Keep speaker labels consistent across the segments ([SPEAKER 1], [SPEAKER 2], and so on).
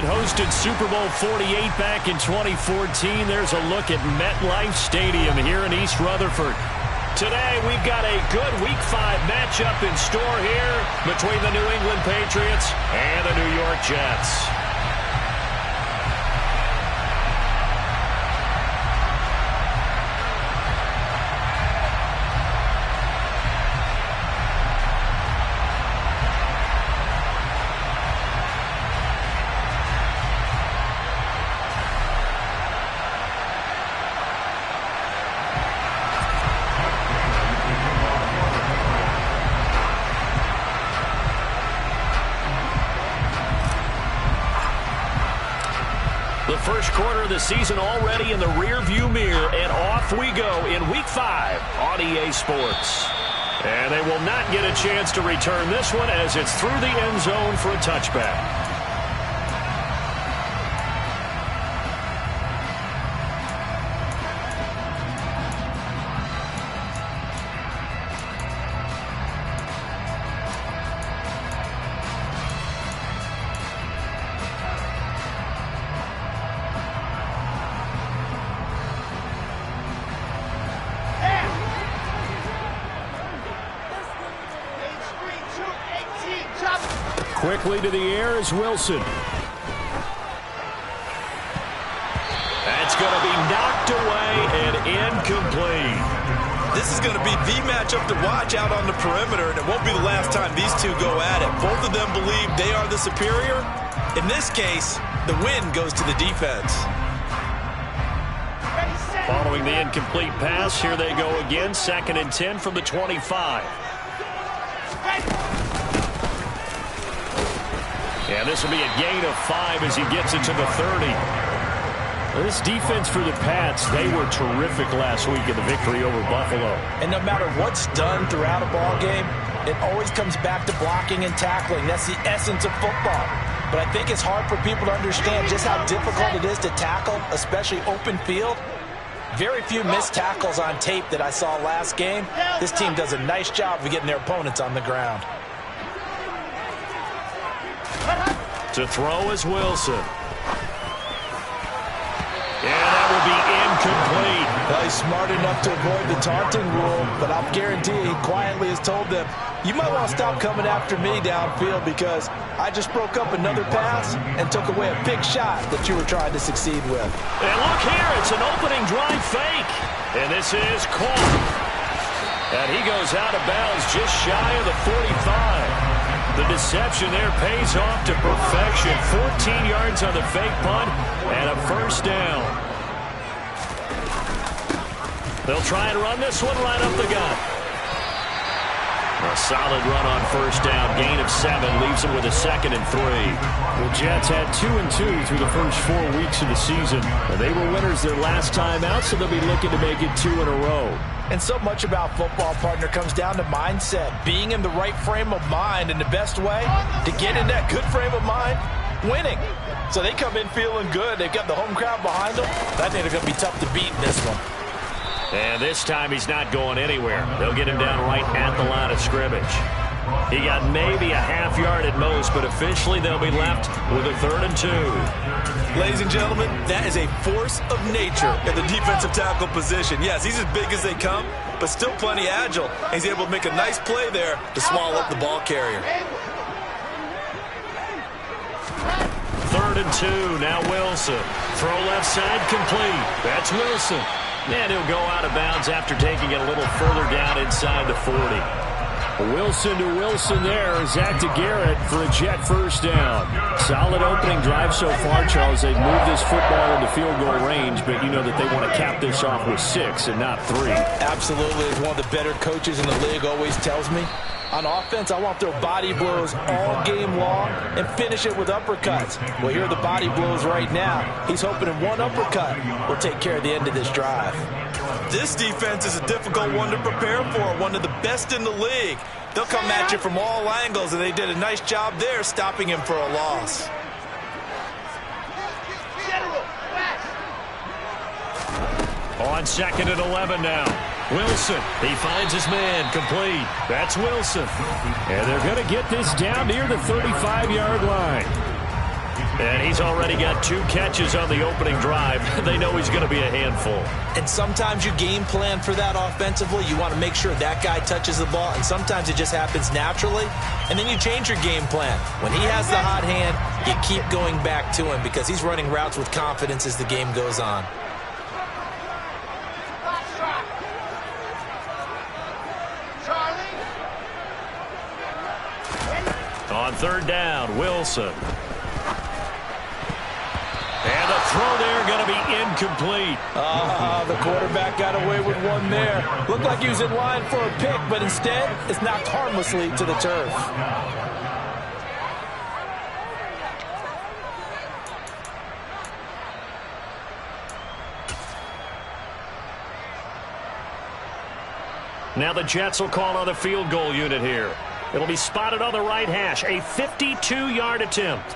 [SPEAKER 1] hosted Super Bowl 48 back in 2014. There's a look at MetLife Stadium here in East Rutherford. Today, we've got a good Week 5 matchup in store here between the New England Patriots and the New York Jets. The first quarter of the season already in the rearview mirror, and off we go in Week 5 on EA Sports. And they will not get a chance to return this one as it's through the end zone for a touchback. Quickly to the air is Wilson. That's going to be knocked away and incomplete.
[SPEAKER 2] This is going to be the matchup to watch out on the perimeter, and it won't be the last time these two go at it. Both of them believe they are the superior. In this case, the win goes to the defense.
[SPEAKER 1] Following the incomplete pass, here they go again. 2nd and 10 from the 25. And this will be a gain of 5 as he gets it to the 30. This defense for the Pats, they were terrific last week in the victory over Buffalo.
[SPEAKER 3] And no matter what's done throughout a ball game, it always comes back to blocking and tackling. That's the essence of football. But I think it's hard for people to understand just how difficult it is to tackle, especially open field. Very few missed tackles on tape that I saw last game. This team does a nice job of getting their opponents on the ground.
[SPEAKER 1] To throw is Wilson. And that will be incomplete.
[SPEAKER 3] Well, he's smart enough to avoid the taunting rule, but I'll guarantee he quietly has told them, you might want to stop coming after me downfield because I just broke up another pass and took away a big shot that you were trying to succeed with.
[SPEAKER 1] And look here, it's an opening drive fake. And this is caught. And he goes out of bounds just shy of the 45. The deception there pays off to perfection. 14 yards on the fake punt and a first down. They'll try and run this one right up the gut. A solid run on first down. Gain of 7 leaves them with a 2nd and 3.
[SPEAKER 4] The Jets had 2 and 2 through the first 4 weeks of the season. They were winners their last time out, so they'll be looking to make it 2 in a row.
[SPEAKER 3] And so much about football, partner, comes down to mindset. Being in the right frame of mind, and the best way to get in that good frame of mind, winning. So they come in feeling good. They've got the home crowd behind them. I think they're going to be tough to beat in this one.
[SPEAKER 1] And this time he's not going anywhere. They'll get him down right at the line of scrimmage. He got maybe a half yard at most, but officially they'll be left with a 3rd and 2.
[SPEAKER 2] Ladies and gentlemen, that is a force of nature in the defensive tackle position. Yes, he's as big as they come, but still plenty agile. He's able to make a nice play there to swallow up the ball carrier.
[SPEAKER 1] 3rd and 2, now Wilson. Throw left side complete. That's Wilson. And he'll go out of bounds after taking it a little further down inside the 40.
[SPEAKER 4] Wilson to Wilson there. Zach to Garrett for a Jet first down. Solid opening drive so far, Charles. They've moved this football into field goal range, but you know that they want to cap this off with 6 and not 3.
[SPEAKER 3] Absolutely. As one of the better coaches in the league always tells me, on offense, I want their body blows all game long and finish it with uppercuts. Well, here are the body blows right now. He's hoping in one uppercut will take care of the end of this drive.
[SPEAKER 2] This defense is a difficult one to prepare for, one of the best in the league. They'll come at you from all angles, and they did a nice job there stopping him for a loss.
[SPEAKER 1] On 2nd and 11 now. Wilson, he finds his man, complete. That's Wilson.
[SPEAKER 4] And they're going to get this down near the 35-yard line.
[SPEAKER 1] And he's already got 2 catches on the opening drive. They know he's going to be a handful.
[SPEAKER 3] And sometimes you game plan for that offensively. You want to make sure that guy touches the ball, and sometimes it just happens naturally. And then you change your game plan. When he has the hot hand, you keep going back to him because he's running routes with confidence as the game goes on.
[SPEAKER 1] On 3rd down, Wilson. And the throw there going to be incomplete.
[SPEAKER 3] The quarterback got away with one there. Looked like he was in line for a pick, but instead it's knocked harmlessly to the turf.
[SPEAKER 1] Now the Jets will call on the field goal unit here. It'll be spotted on the right hash. A 52-yard attempt.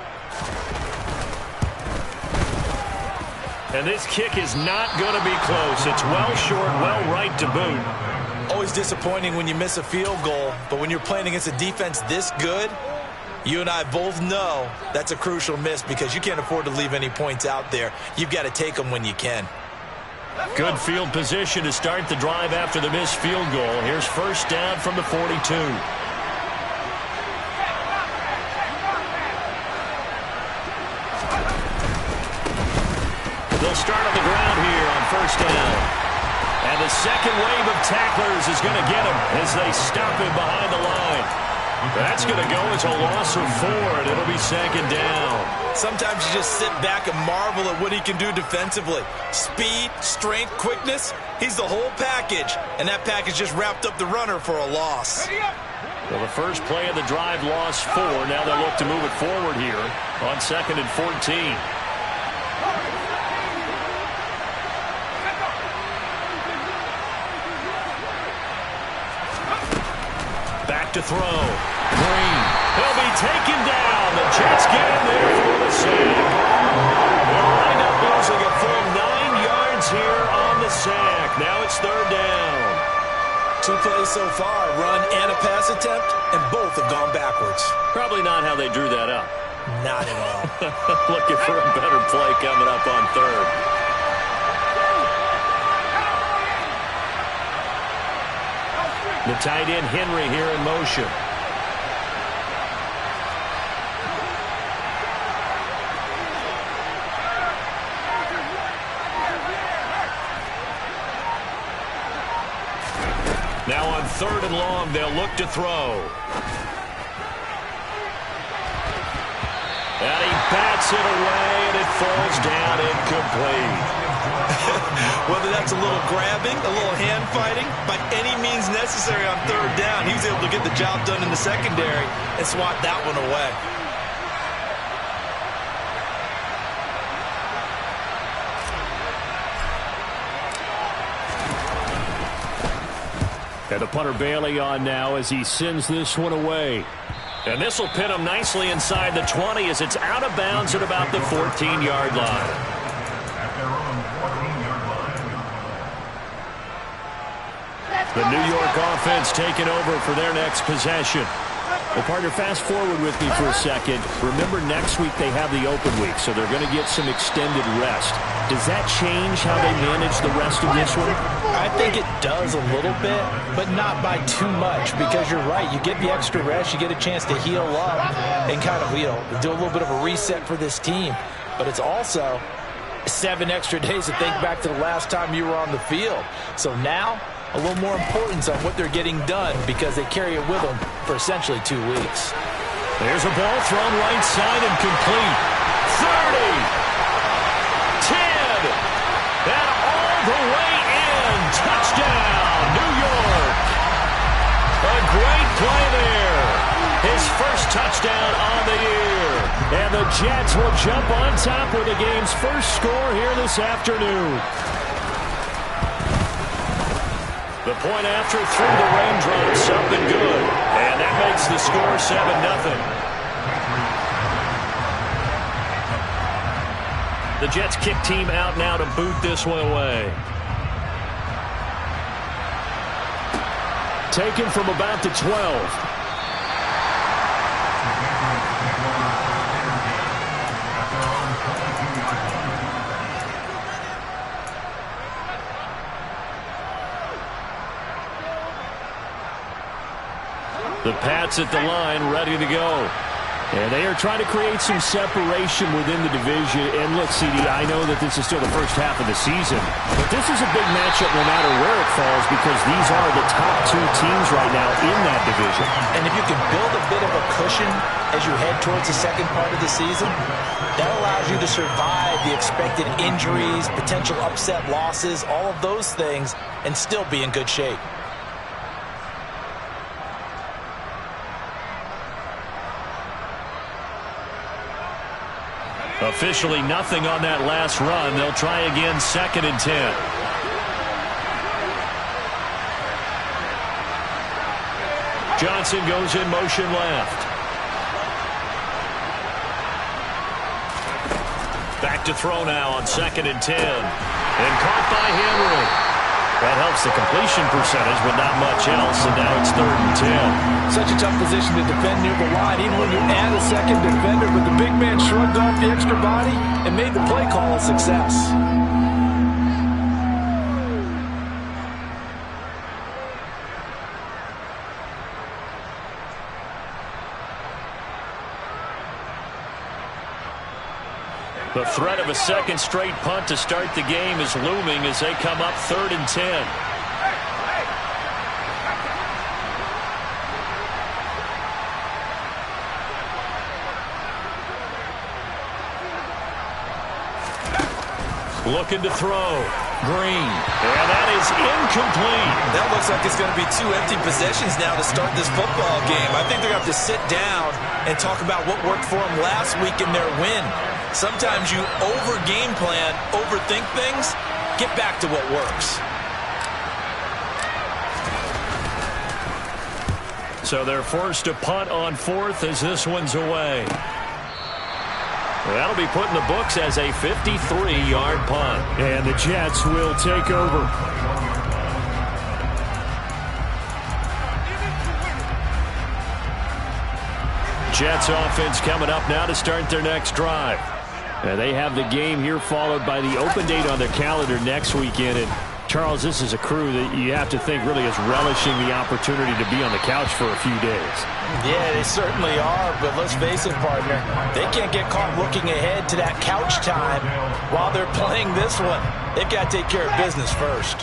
[SPEAKER 1] And this kick is not going to be close. It's well short, well right to boot.
[SPEAKER 3] Always disappointing when you miss a field goal, but when you're playing against a defense this good, you and I both know that's a crucial miss because you can't afford to leave any points out there. You've got to take them when you can.
[SPEAKER 1] Good field position to start the drive after the missed field goal. Here's 1st down from the 42. They'll start on the ground here on 1st down. And the second wave of tacklers is going to get him as they stop him behind the line. That's going to go as a loss of 4, and it'll be 2nd down.
[SPEAKER 2] Sometimes you just sit back and marvel at what he can do defensively. Speed, strength, quickness, he's the whole package. And that package just wrapped up the runner for a loss.
[SPEAKER 1] Well, the first play of the drive lost 4. Now they'll look to move it forward here on 2nd and 14. Back to throw. Green. He'll be taken down. The Jets get in there for the sack. They'll wind up losing a full 9 yards here on the sack. Now it's 3rd down.
[SPEAKER 3] 2 plays so far, run and a pass attempt, and both have gone backwards.
[SPEAKER 1] Probably not how they drew that up.
[SPEAKER 3] Not at all.
[SPEAKER 1] Looking for a better play coming up on 3rd. The tight end Henry here in motion. Now on 3rd and long, they'll look to throw. And he bats it away, and it falls down incomplete.
[SPEAKER 2] Whether that's a little grabbing, a little hand fighting, by any means necessary on 3rd down, he was able to get the job done in the secondary and swat that one away.
[SPEAKER 1] And the punter Bailey on now as he sends this one away. And this will pin him nicely inside the 20 as it's out of bounds at about the 14-yard line. The New York offense taking over for their next possession. Well, partner, fast forward with me for a second. Remember, next week they have the open week, so they're going to get some extended rest. Does that change how they manage the rest of this one?
[SPEAKER 3] I think it does a little bit, but not by too much, because you're right. You get the extra rest, you get a chance to heal up and kind of, do a little bit of a reset for this team. But it's also 7 extra days to think back to the last time you were on the field. So now, a little more importance on what they're getting done because they carry it with them for essentially 2 weeks.
[SPEAKER 1] There's a ball thrown right side and complete. 30, 10, and all the way in. Touchdown, New York. A great play there. His first touchdown on the year. And the Jets will jump on top with the game's first score here this afternoon. The point after through the raindrops, something good. And that makes the score 7-0. The Jets kick team out now to boot this one away. Taken from about the 12.
[SPEAKER 4] The Pats at the line, ready to go. And they are trying to create some separation within the division. And look, CD, I know that this is still the first half of the season, but this is a big matchup no matter where it falls because these are the top two teams right now in that division.
[SPEAKER 3] And if you can build a bit of a cushion as you head towards the second part of the season, that allows you to survive the expected injuries, potential upset losses, all of those things, and still be in good shape.
[SPEAKER 1] Officially nothing on that last run. They'll try again, 2nd and 10. Johnson goes in motion left. Back to throw now on 2nd and 10. And caught by Henry. That helps the completion percentage, but not much else, and now it's 3rd and 10.
[SPEAKER 3] Such a tough position to defend near the line, even when you add a second defender, but the big man shrugged off the extra body and made the play call a success.
[SPEAKER 1] The threat of a second straight punt to start the game is looming as they come up 3rd and 10. Looking to throw. Green. And that is incomplete.
[SPEAKER 2] That looks like it's going to be 2 empty possessions now to start this football game. I think they're going to have to sit down and talk about what worked for them last week in their win. Sometimes you over-game plan, overthink things. Get back to what works.
[SPEAKER 1] So they're forced to punt on 4th as this one's away. That'll be put in the books as a 53-yard punt.
[SPEAKER 4] And the Jets will take over.
[SPEAKER 1] Jets offense coming up now to start their next drive.
[SPEAKER 4] And they have the game here followed by the open date on their calendar next weekend. And Charles, this is a crew that you have to think really is relishing the opportunity to be on the couch for a few days.
[SPEAKER 3] Yeah, they certainly are, but let's face it, partner. They can't get caught looking ahead to that couch time while they're playing this one. They've got to take care of business first.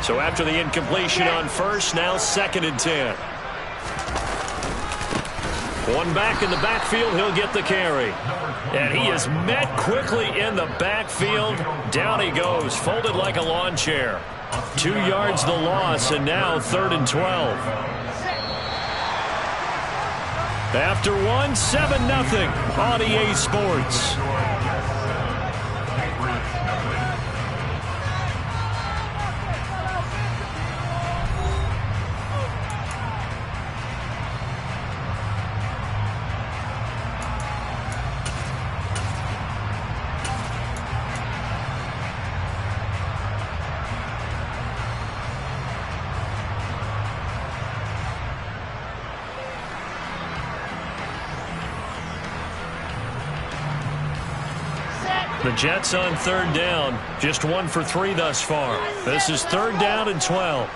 [SPEAKER 1] So after the incompletion on 1st, now 2nd and 10. One back in the backfield, he'll get the carry. And he is met quickly in the backfield. Down he goes, folded like a lawn chair. 2 yards the loss, and now 3rd and 12. After 7-0 on EA Sports. The Jets on 3rd down. Just 1 for 3 thus far. This is 3rd down and 12.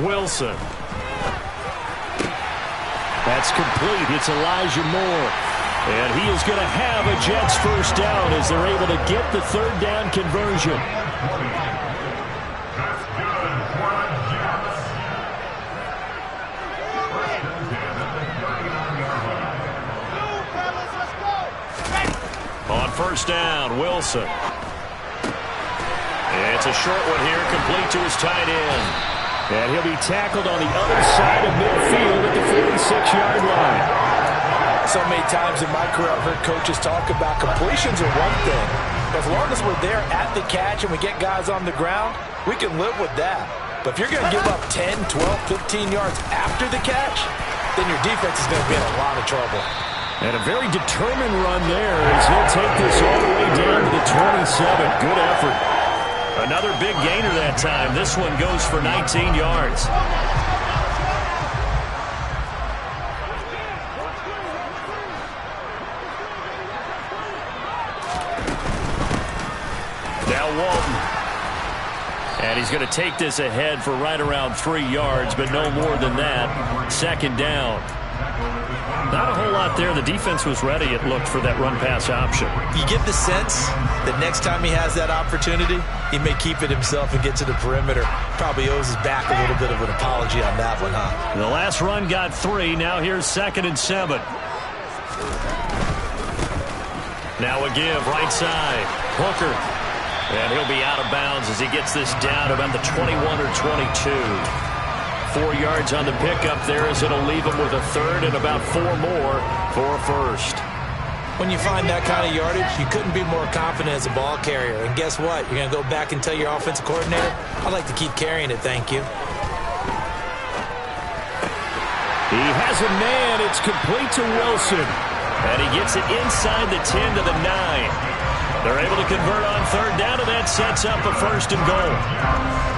[SPEAKER 1] Wilson.
[SPEAKER 4] That's complete. It's Elijah Moore.
[SPEAKER 1] And he is going to have a Jets first down as they're able to get the 3rd down conversion. On 1st down, Wilson. It's a short one here, complete to his tight end.
[SPEAKER 4] And he'll be tackled on the other side of midfield at the 46-yard line.
[SPEAKER 3] So many times in my career I've heard coaches talk about completions are one thing. As long as we're there at the catch and we get guys on the ground, we can live with that. But if you're going to give up 10, 12, 15 yards after the catch, then your defense is going to be in a lot of trouble.
[SPEAKER 4] And a very determined run there as he'll take this all the way down to the 27. Good effort.
[SPEAKER 1] Another big gainer that time. This one goes for 19 yards. Now Walton.
[SPEAKER 4] And he's going to take this ahead for right around 3 yards, but no more than that. Second down. Not a whole lot there. The defense was ready, it looked, for that run-pass option.
[SPEAKER 2] You get the sense that next time he has that opportunity, he may keep it himself and get to the perimeter. Probably owes his back a little bit of an apology on that one, huh?
[SPEAKER 4] The last run got 3. Now here's 2nd and 7. Now a give, right side. Hooker. And he'll be out of bounds as he gets this down about the 21 or 22. 4 yards on the pickup there as it'll leave him with a third and about 4 more for a first.
[SPEAKER 3] When you find that kind of yardage, you couldn't be more confident as a ball carrier. And guess what? You're going to go back and tell your offensive coordinator, I'd like to keep carrying it, thank you.
[SPEAKER 4] He has a man. It's complete to Wilson. And he gets it inside the 10 to the 9. They're able to convert on third down, and that sets up a 1st and goal.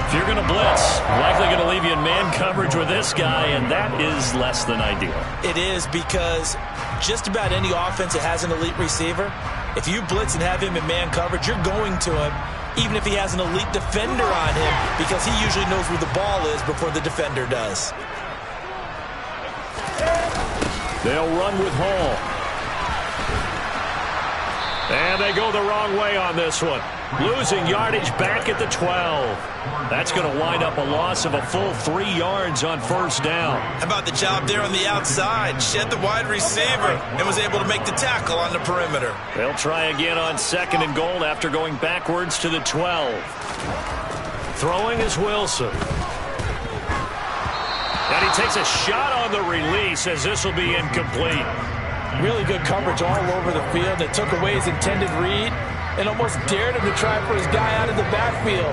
[SPEAKER 4] If you're going to blitz, likely going to leave you in man coverage with this guy, and that is less than ideal.
[SPEAKER 3] It is, because just about any offense that has an elite receiver, if you blitz and have him in man coverage, you're going to him, even if he has an elite defender on him, because he usually knows where the ball is before the defender does.
[SPEAKER 4] They'll run with Hall. And they go the wrong way on this one. Losing yardage back at the 12. That's going to wind up a loss of a full 3 yards on 1st down.
[SPEAKER 2] How about the job there on the outside? Shed the wide receiver and was able to make the tackle on the perimeter.
[SPEAKER 4] They'll try again on 2nd and goal after going backwards to the 12. Throwing is Wilson. And he takes a shot on the release as this will be incomplete.
[SPEAKER 3] Really good coverage all over the field. It took away his intended read and almost dared him to try for his guy out of the backfield.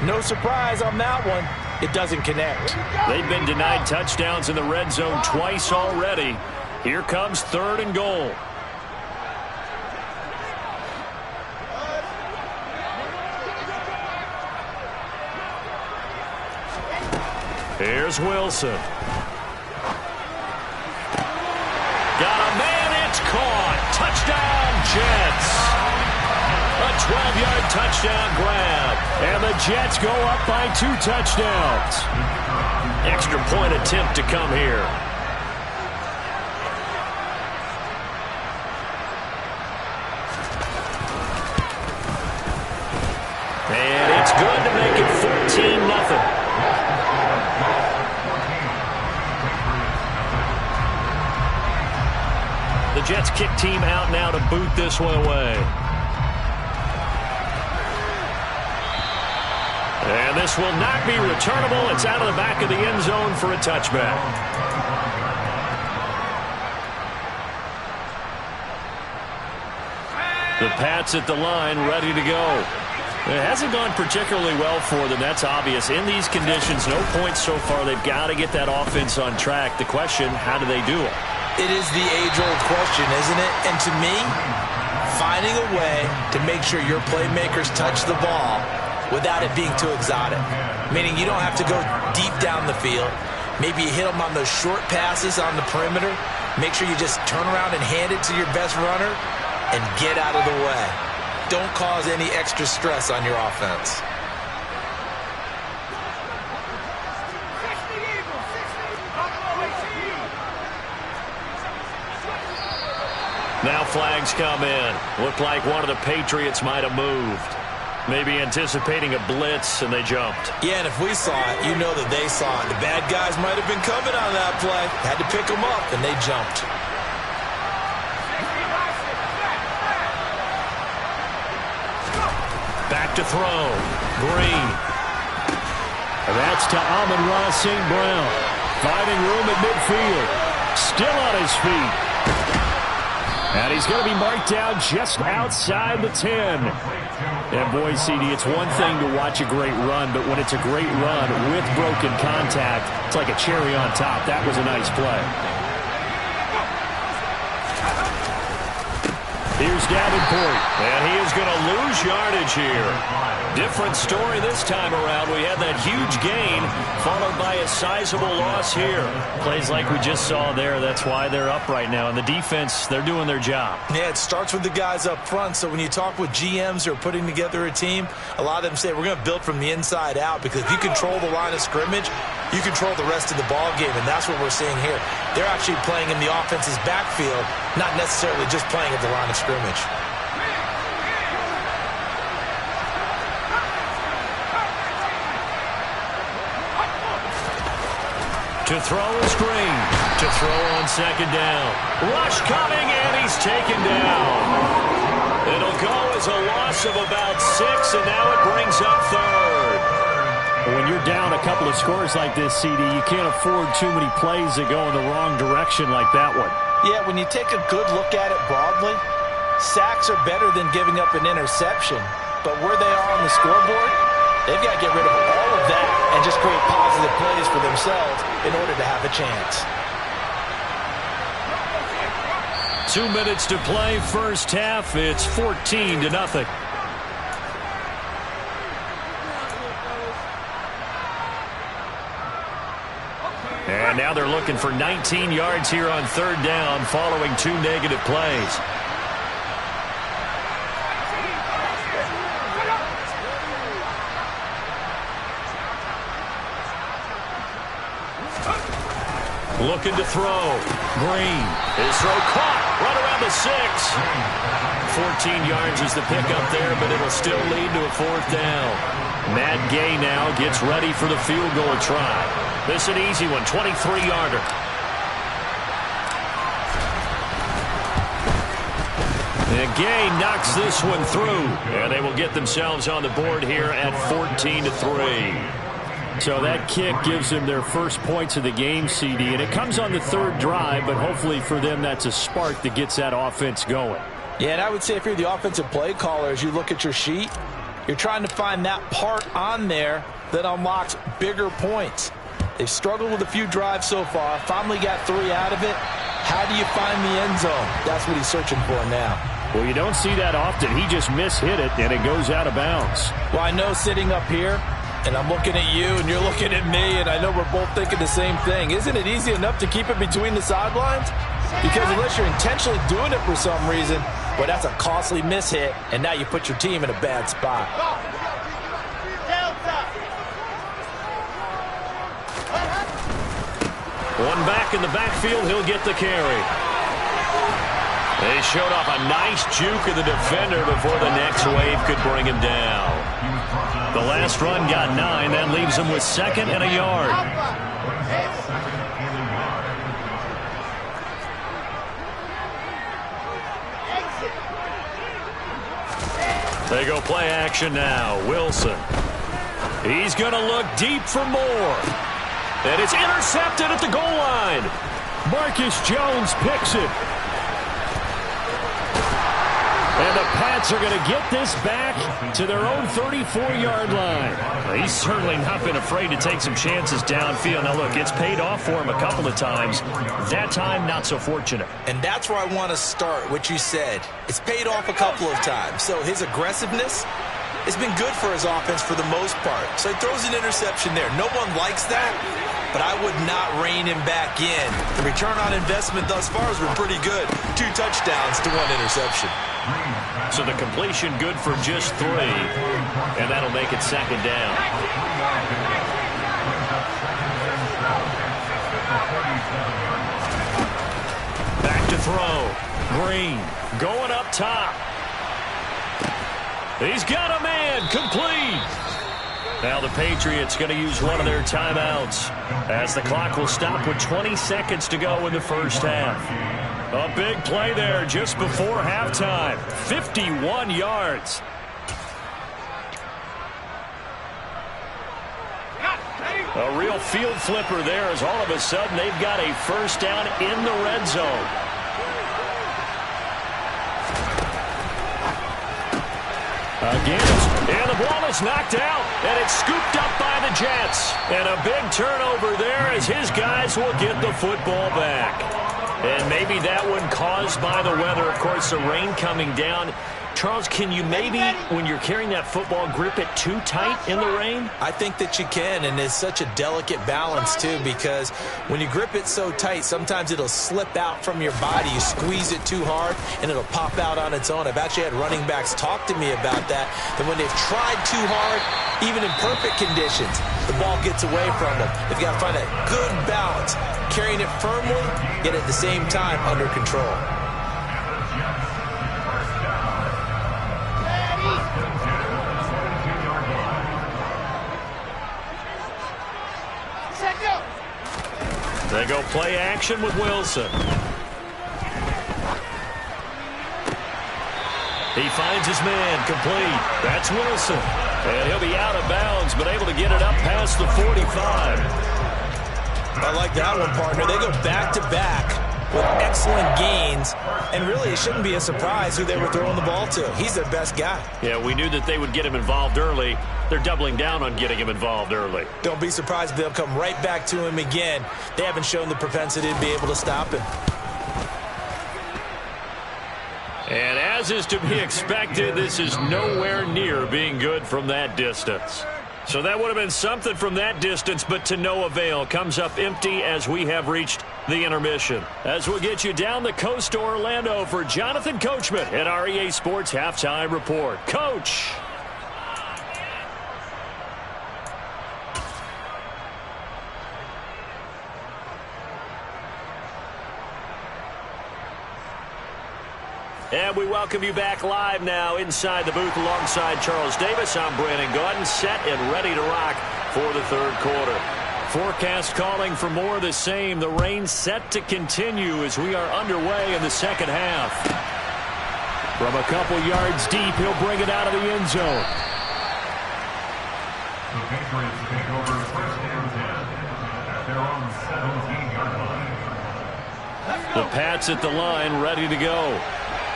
[SPEAKER 3] No surprise on that one. It doesn't connect.
[SPEAKER 4] They've been denied touchdowns in the red zone twice already. Here comes 3rd and goal. Here's Wilson. Got a man, it's caught. Touchdown, Jets. A 12-yard touchdown grab. And the Jets go up by 2 touchdowns. Extra point attempt to come here. And it's good to make it 14-0. The Jets kick team out now to boot this one away. And this will not be returnable. It's out of the back of the end zone for a touchback. The Pats at the line, ready to go. It hasn't gone particularly well for them. That's obvious. In these conditions, no points so far. They've got to get that offense on track. The question, how do they do it?
[SPEAKER 3] It is the age-old question, isn't it? And to me, finding a way to make sure your playmakers touch the ball without it being too exotic. Meaning you don't have to go deep down the field. Maybe you hit them on those short passes on the perimeter. Make sure you just turn around and hand it to your best runner and get out of the way. Don't cause any extra stress on your offense.
[SPEAKER 4] Now flags come in. Looked like one of the Patriots might have moved. Maybe anticipating a blitz, and they jumped.
[SPEAKER 3] Yeah, and if we saw it, you know that they saw it. The bad guys might have been coming on that play. Had to pick them up, and they jumped.
[SPEAKER 4] Back to throw. Green. And that's to Amon-Ra St. Brown. Finding room at midfield. Still on his feet. And he's going to be marked down just outside the 10. And boy, CD, it's one thing to watch a great run, but when it's a great run with broken contact, it's like a cherry on top. That was a nice play. Here's Davenport, and he is going to lose yardage here.
[SPEAKER 1] Different story this time around. We had that huge gain followed by a sizable loss here.
[SPEAKER 4] Plays like we just saw there. That's why they're up right now. And the defense, they're doing their job.
[SPEAKER 3] Yeah, it starts with the guys up front. So when you talk with GMs who are putting together a team, a lot of them say we're going to build from the inside out, because if you control the line of scrimmage, you control the rest of the ball game, and that's what we're seeing here. They're actually playing in the offense's backfield, not necessarily just playing at the line of scrimmage.
[SPEAKER 1] To throw is Green. To throw on second down. Rush coming, and he's taken down. It'll go as a loss of about 6, and now it brings up third.
[SPEAKER 4] When you're down a couple of scores like this, CD, you can't afford too many plays that go in the wrong direction like that one.
[SPEAKER 3] Yeah, when you take a good look at it broadly, sacks are better than giving up an interception. But where they are on the scoreboard, they've got to get rid of all of that and just create positive plays for themselves in order to have a chance.
[SPEAKER 1] 2 minutes to play, first half. It's 14-0. And now they're looking for 19 yards here on third down following 2 negative plays. Looking to throw. Green. His throw caught right around the 6. 14 yards is the pickup there, but it'll still lead to a fourth down. Matt Gay now gets ready for the field goal try. This is an easy one, 23-yarder. And Gay knocks this one through, and they will get themselves on the board here at 14-3.
[SPEAKER 4] So that kick gives them their first points of the game, CD, and it comes on the third drive, but hopefully for them that's a spark that gets that offense going.
[SPEAKER 3] Yeah, and I would say if you're the offensive play caller, as you look at your sheet, you're trying to find that part on there that unlocks bigger points. They've struggled with a few drives so far, finally got 3 out of it. How do you find the end zone? That's what he's searching for now.
[SPEAKER 4] Well, you don't see that often. He just mishit it, and it goes out of bounds.
[SPEAKER 3] Well, I know sitting up here, and I'm looking at you, and you're looking at me, and I know we're both thinking the same thing. Isn't it easy enough to keep it between the sidelines? Because unless you're intentionally doing it for some reason, well, that's a costly mishit, and now you put your team in a bad spot.
[SPEAKER 1] One back in the backfield, he'll get the carry. They showed off a nice juke of the defender before the next wave could bring him down. The last run got 9. That leaves him with 2nd and a yard. They go play action now. Wilson. He's going to look deep for more. And it's intercepted at the goal line.
[SPEAKER 4] Marcus Jones picks it. And the Pats are going to get this back to their own 34-yard line.
[SPEAKER 1] He's certainly not been afraid to take some chances downfield. Now, look, it's paid off for him a couple of times. That time, not so fortunate.
[SPEAKER 3] And that's where I want to start, what you said. It's paid off a couple of times. So his aggressiveness has been good for his offense for the most part. So he throws an interception there. No one likes that, but I would not rein him back in. The return on investment thus far has been pretty good. 2 touchdowns to 1 interception.
[SPEAKER 1] So the completion good for just 3, and that'll make it 2nd down. Back to throw. Green going up top. He's got a man, complete. Now the Patriots going to use one of their timeouts as the clock will stop with 20 seconds to go in the first half. A big play there just before halftime. 51 yards. A real field flipper there as all of a sudden they've got a first down in the red zone. Again, and the ball is knocked out, and it's scooped up by the Jets. And a big turnover there as his guys will get the football back. And maybe that one caused by the weather. Of course, the rain coming down Charles, can you maybe, when you're carrying that football, grip it too tight in the rain?
[SPEAKER 3] I think that you can, and it's such a delicate balance, too, because when you grip it so tight, sometimes it'll slip out from your body. You squeeze it too hard, and it'll pop out on its own. I've actually had running backs talk to me about that when they've tried too hard, even in perfect conditions, the ball gets away from them. They've got to find that good balance, carrying it firmly, yet at the same time under control.
[SPEAKER 1] They go play action with Wilson. He finds his man, complete. That's Wilson. And he'll be out of bounds, but able to get it up past the 45.
[SPEAKER 3] I like that one, partner. They go back-to-back with excellent gains, and really it shouldn't be a surprise who they were throwing the ball to. He's their best guy.
[SPEAKER 1] Yeah, we knew that they would get him involved early. They're doubling down on getting him involved early.
[SPEAKER 3] Don't be surprised if they'll come right back to him again. They haven't shown the propensity to be able to stop him.
[SPEAKER 1] And as is to be expected, this is nowhere near being good from that distance. So that would have been something from that distance, but to no avail. Comes up empty as we have reached the intermission. As we get you down the coast to Orlando for Jonathan Coachman at our EA Sports Halftime Report. Coach. And we welcome you back live now inside the booth alongside Charles Davis. I'm Brandon Gaudin, set and ready to rock for the third quarter. Forecast calling for more of the same. The rain set to continue as we are underway in the second half. From a couple yards deep, he'll bring it out of the end zone.
[SPEAKER 5] The Patriots take over first and 10 at their own 17-yard line.
[SPEAKER 1] The Pats at the line, ready to go.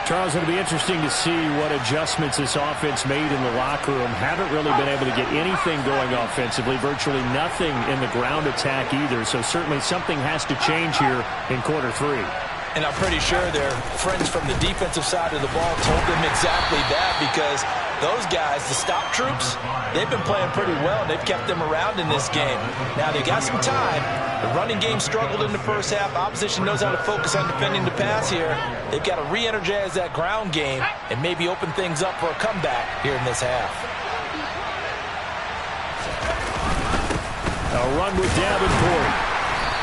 [SPEAKER 4] Charles, it'll be interesting to see what adjustments this offense made in the locker room. Haven't really been able to get anything going offensively, virtually nothing in the ground attack either. So certainly something has to change here in quarter three.
[SPEAKER 3] And I'm pretty sure their friends from the defensive side of the ball told them exactly that, because those guys, the stop troops, they've been playing pretty well. They've kept them around in this game. Now, they got some time. The running game struggled in the first half. Opposition knows how to focus on defending the pass here. They've got to re-energize that ground game and maybe open things up for a comeback here in this half.
[SPEAKER 4] A run with Davenport.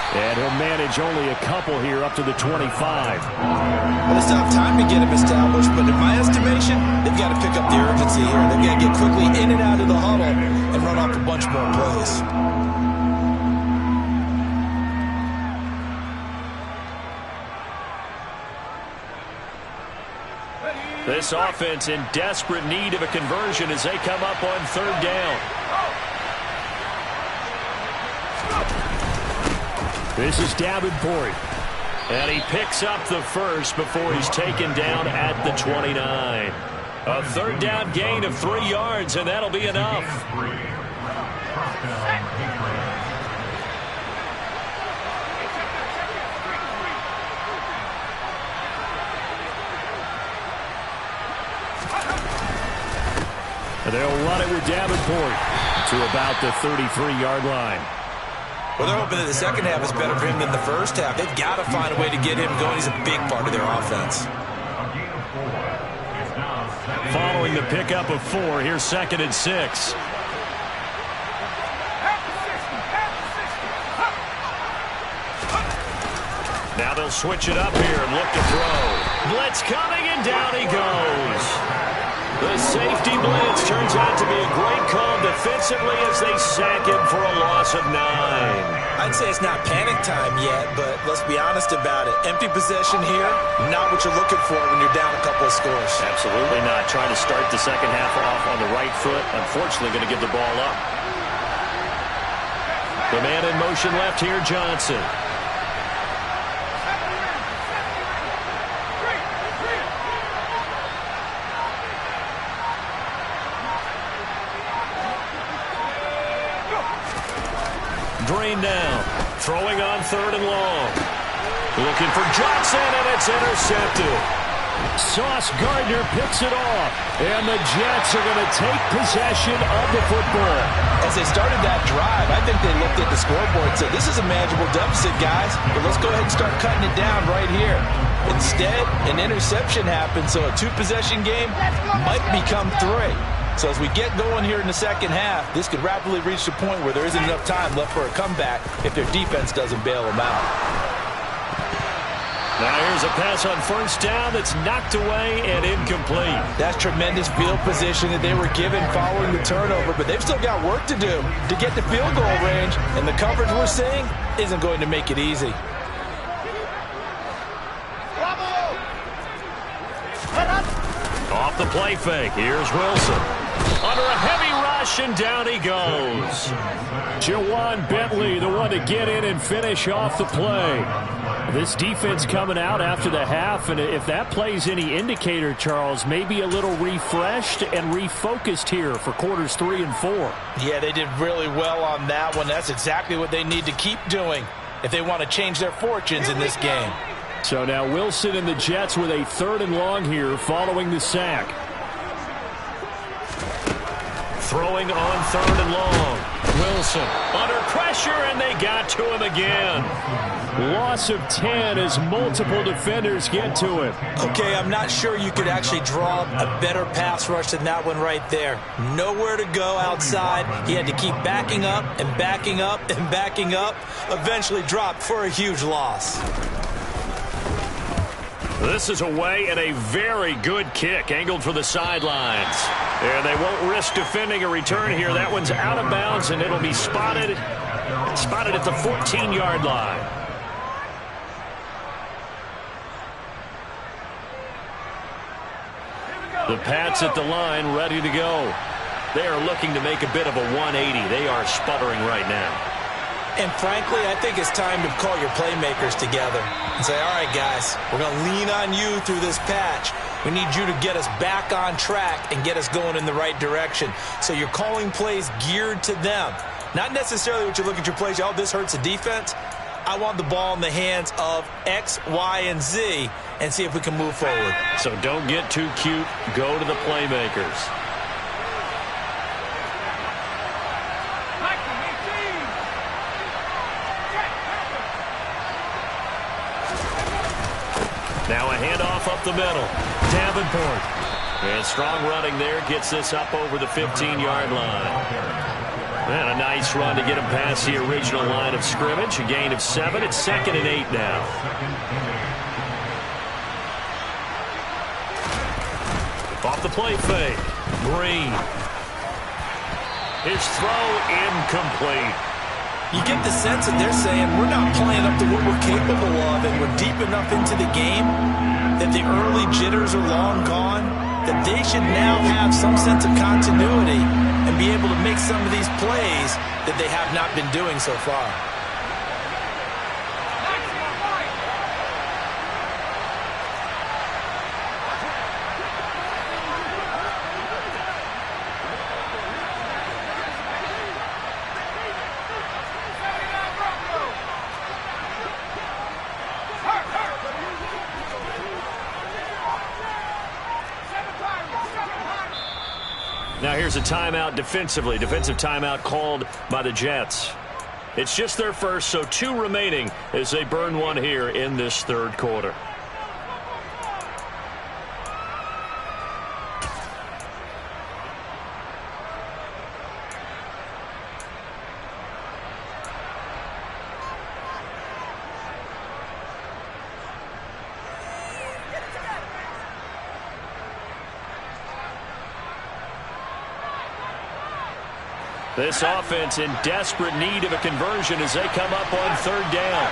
[SPEAKER 4] And he'll manage only a couple here up to the 25.
[SPEAKER 3] Well, they still have time to get him established, but in my estimation, they've got to pick up the urgency here. They've got to get quickly in and out of the huddle and run off a bunch more plays.
[SPEAKER 1] This offense in desperate need of a conversion as they come up on third down.
[SPEAKER 4] This is Davenport.
[SPEAKER 1] And he picks up the first before he's taken down at the 29. A third down gain of 3 yards, and that'll be enough.
[SPEAKER 4] They'll run it with Davenport to about the 33-yard line.
[SPEAKER 3] Well, they're hoping that the second half is better for him than the first half. They've got to find a way to get him going. He's a big part of their offense.
[SPEAKER 1] Following the pickup of 4, here's 2nd and 6. Now they'll switch it up here and look to throw. Blitz coming, and down he goes. The safety blitz turns out to be a great call defensively as they sack him for a loss of 9.
[SPEAKER 3] I'd say it's not panic time yet, but let's be honest about it. Empty possession here, not what you're looking for when you're down a couple of scores.
[SPEAKER 1] Absolutely not. Trying to start the second half off on the right foot. Unfortunately, going to give the ball up. The man in motion left here, Johnson. Green now, throwing on 3rd and long. Looking for Johnson, and it's intercepted.
[SPEAKER 4] Sauce Gardner picks it off, and the Jets are going to take possession of the football.
[SPEAKER 3] As they started that drive, I think they looked at the scoreboard and said, this is a manageable deficit, guys, but let's go ahead and start cutting it down right here. Instead, an interception happened, so a two-possession game might become three. So as we get going here in the second half, this could rapidly reach the point where there isn't enough time left for a comeback if their defense doesn't bail them out.
[SPEAKER 1] Now here's a pass on first down that's knocked away and incomplete.
[SPEAKER 3] That's tremendous field position that they were given following the turnover, but they've still got work to do to get the field goal range, and the coverage we're seeing isn't going to make it easy.
[SPEAKER 1] Off the play fake, here's Wilson. Under a heavy rush, and down he goes.
[SPEAKER 4] Jawan Bentley, the one to get in and finish off the play. This defense coming out after the half, and if that plays any indicator, Charles, maybe a little refreshed and refocused here for quarters 3 and 4.
[SPEAKER 3] Yeah, they did really well on that one. That's exactly what they need to keep doing if they want to change their fortunes in this game.
[SPEAKER 4] So now Wilson and the Jets with a 3rd and long here following the sack.
[SPEAKER 1] Throwing on 3rd and long. Wilson under pressure, and they got to him again.
[SPEAKER 4] Loss of 10 as multiple defenders get to him.
[SPEAKER 3] Okay, I'm not sure you could actually draw a better pass rush than that one right there. Nowhere to go outside. He had to keep backing up and backing up and backing up. Eventually dropped for a huge loss.
[SPEAKER 1] This is away and a very good kick angled for the sidelines. And they won't risk defending a return here. That one's out of bounds, and it'll be spotted at the 14-yard line. The Pats at the line, ready to go. They are looking to make a bit of a 180. They are sputtering right now.
[SPEAKER 3] And frankly, I think it's time to call your playmakers together and say, all right, guys, we're going to lean on you through this patch. We need you to get us back on track and get us going in the right direction. So you're calling plays geared to them. Not necessarily what you look at your plays, oh, this hurts the defense. I want the ball in the hands of X, Y, and Z and see if we can move forward.
[SPEAKER 1] So don't get too cute. Go to the playmakers. Now a handoff up the middle. Davenport. And strong running there gets this up over the 15-yard line. And a nice run to get him past the original line of scrimmage. A gain of 7. It's 2nd and 8 now. Off the play fake. Green. His throw incomplete.
[SPEAKER 3] You get the sense that they're saying we're not playing up to what we're capable of, and we're deep enough into the game that the early jitters are long gone, that they should now have some sense of continuity and be able to make some of these plays that they have not been doing so far.
[SPEAKER 1] Now here's a timeout defensively. Defensive timeout called by the Jets. It's just their first, so 2 remaining as they burn one here in this 3rd quarter. This offense in desperate need of a conversion as they come up on 3rd down.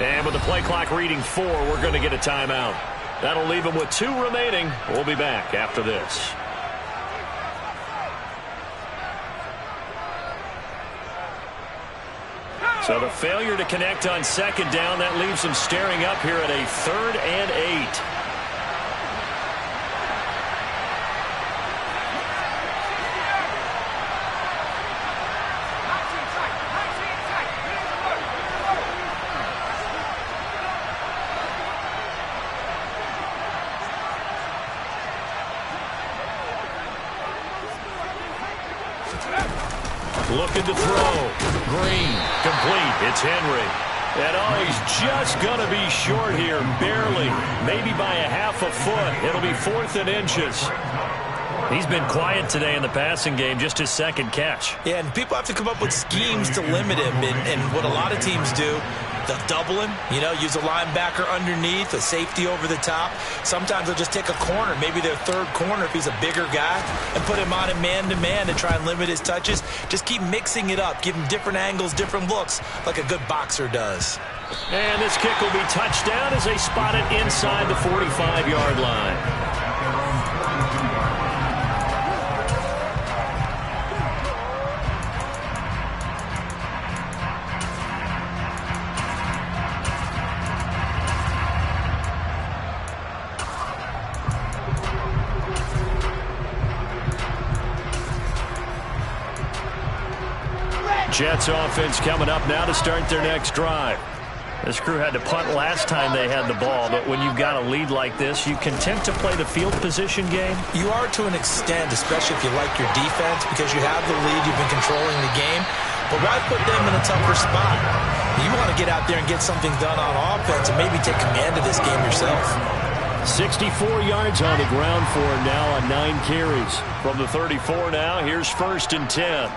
[SPEAKER 1] And with the play clock reading 4, we're going to get a timeout. That'll leave them with 2 remaining. We'll be back after this. So the failure to connect on second down, that leaves them staring up here at a 3rd and 8. Looking to throw. Green. Complete. It's Henry. And he's just going to be short here. Barely. Maybe by a half a foot. It'll be 4th and inches. He's been quiet today in the passing game. Just his second catch.
[SPEAKER 3] Yeah, and people have to come up with schemes to limit him. And what a lot of teams do, they'll double him, use a linebacker underneath, a safety over the top. Sometimes they'll just take a corner, maybe their 3rd corner if he's a bigger guy, and put him on a man-to-man to try and limit his touches. Just keep mixing it up, give him different angles, different looks, like a good boxer does.
[SPEAKER 1] And this kick will be touchdown as they spot it inside the 45-yard line. Jets offense coming up now to start their next drive. This crew had to punt last time they had the ball, but when you've got a lead like this, you content to play the field position game?
[SPEAKER 3] You are to an extent, especially if you like your defense, because you have the lead, you've been controlling the game. But why put them in a tougher spot? You want to get out there and get something done on offense and maybe take command of this game yourself.
[SPEAKER 4] 64 yards on the ground for him now on 9 carries.
[SPEAKER 1] From the 34 now, here's 1st and 10.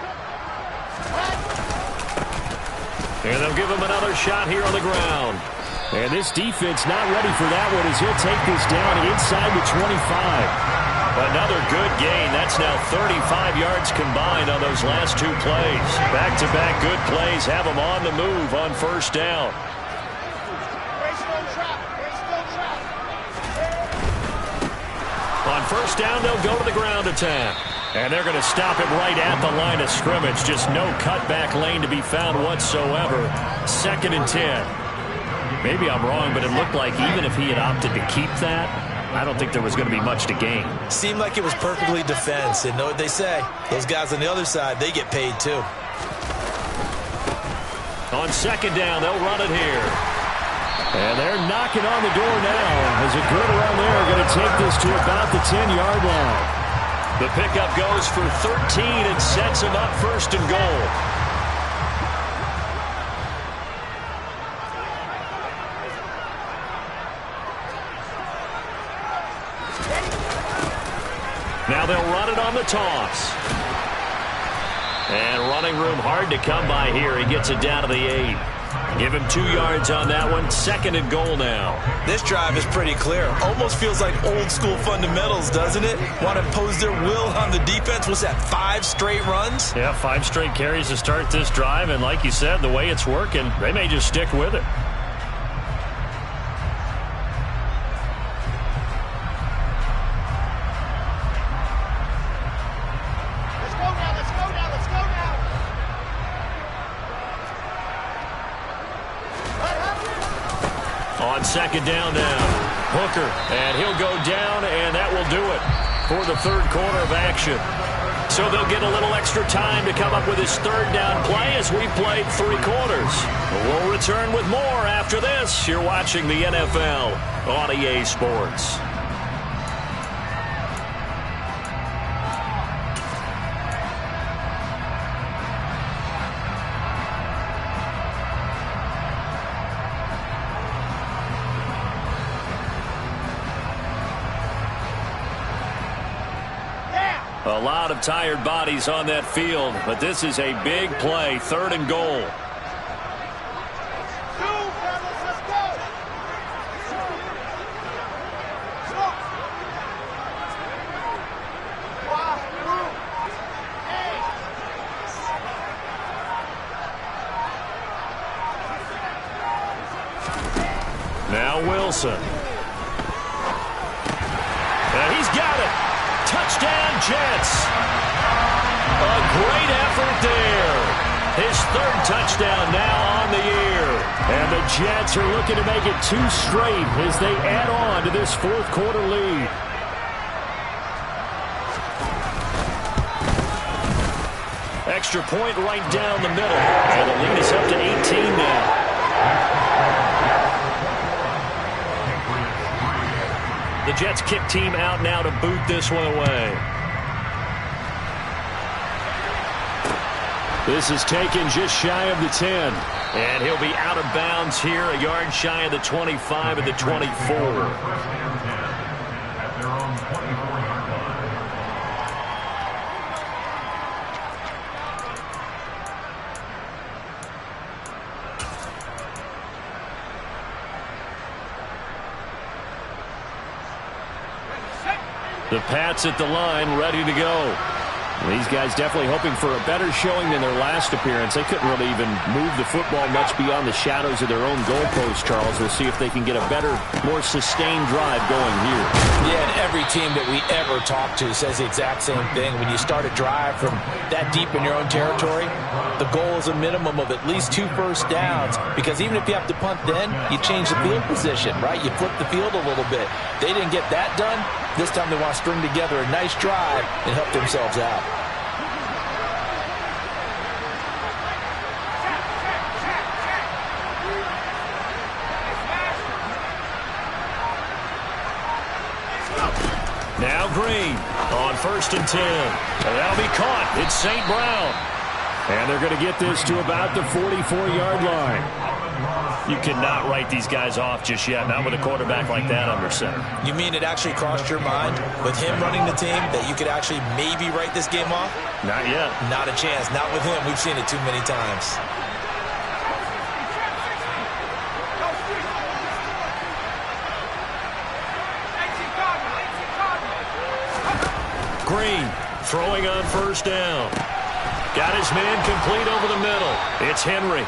[SPEAKER 1] And they'll give him another shot here on the ground.
[SPEAKER 4] And this defense not ready for that one as he'll take this down inside the 25.
[SPEAKER 1] Another good gain. That's now 35 yards combined on those last 2 plays. Back-to-back good plays have them on the move on 1st down. On 1st down, they'll go to the ground attack. And they're going to stop it right at the line of scrimmage. Just no cutback lane to be found whatsoever. 2nd and 10.
[SPEAKER 4] Maybe I'm wrong, but it looked like even if he had opted to keep that, I don't think there was going to be much to gain.
[SPEAKER 3] Seemed like it was perfectly defense. And know what they say. Those guys on the other side, they get paid too.
[SPEAKER 1] On 2nd down, they'll run it here.
[SPEAKER 4] And they're knocking on the door now as a good run there going to take this to about the 10-yard line.
[SPEAKER 1] The pickup goes for 13 and sets him up 1st and goal. Now they'll run it on the toss. And running room hard to come by here. He gets it down to the 8. Give him 2 yards on that one. 2nd and goal now.
[SPEAKER 3] This drive is pretty clear. Almost feels like old school fundamentals, doesn't it? Want to impose their will on the defense. What's that, 5 straight runs?
[SPEAKER 1] Yeah, 5 straight carries to start this drive. And like you said, the way it's working, they may just stick with it. On 2nd down now, Hooker, and he'll go down, and that will do it for the 3rd quarter of action. So they'll get a little extra time to come up with his 3rd down play as we played 3 quarters. We'll return with more after this. You're watching the NFL on EA Sports. A lot of tired bodies on that field, but this is a big play, 3rd and goal. Now Wilson. And he's got it. Touchdown, Jets. A great effort there. His third touchdown now on the year.
[SPEAKER 4] And the Jets are looking to make it 2 straight as they add on to this fourth quarter lead.
[SPEAKER 1] Extra point right down the middle. And the lead is up to 18 now. The Jets kick team out now to boot this one away.
[SPEAKER 4] This is taken just shy of the 10.
[SPEAKER 1] And he'll be out of bounds here, a yard shy of the 25 and the 24.
[SPEAKER 5] First and 10 at their own 24-yard line.
[SPEAKER 4] The Pats at the line, ready to go. These guys definitely hoping for a better showing than their last appearance. They couldn't really even move the football much beyond the shadows of their own goalpost, Charles. We'll see if they can get a better, more sustained drive going here.
[SPEAKER 3] Yeah, and every team that we ever talk to says the exact same thing. When you start a drive from that deep in your own territory, the goal is a minimum of at least 2 first downs, because even if you have to punt then, you change the field position, right? You flip the field a little bit. They didn't get that done. This time they want to string together a nice drive and help themselves out.
[SPEAKER 1] Now Green on 1st and 10. And that'll be caught. It's St. Brown.
[SPEAKER 4] And they're going to get this to about the 44-yard line.
[SPEAKER 1] You cannot write these guys off just yet, not with a quarterback like that under center.
[SPEAKER 2] You mean it actually crossed your mind with him running the team that you could actually maybe write this game off?
[SPEAKER 1] Not yet.
[SPEAKER 2] Not a chance. Not with him. We've seen it too many times.
[SPEAKER 1] Green throwing on 1st down. Got his man complete over the middle. It's Henry.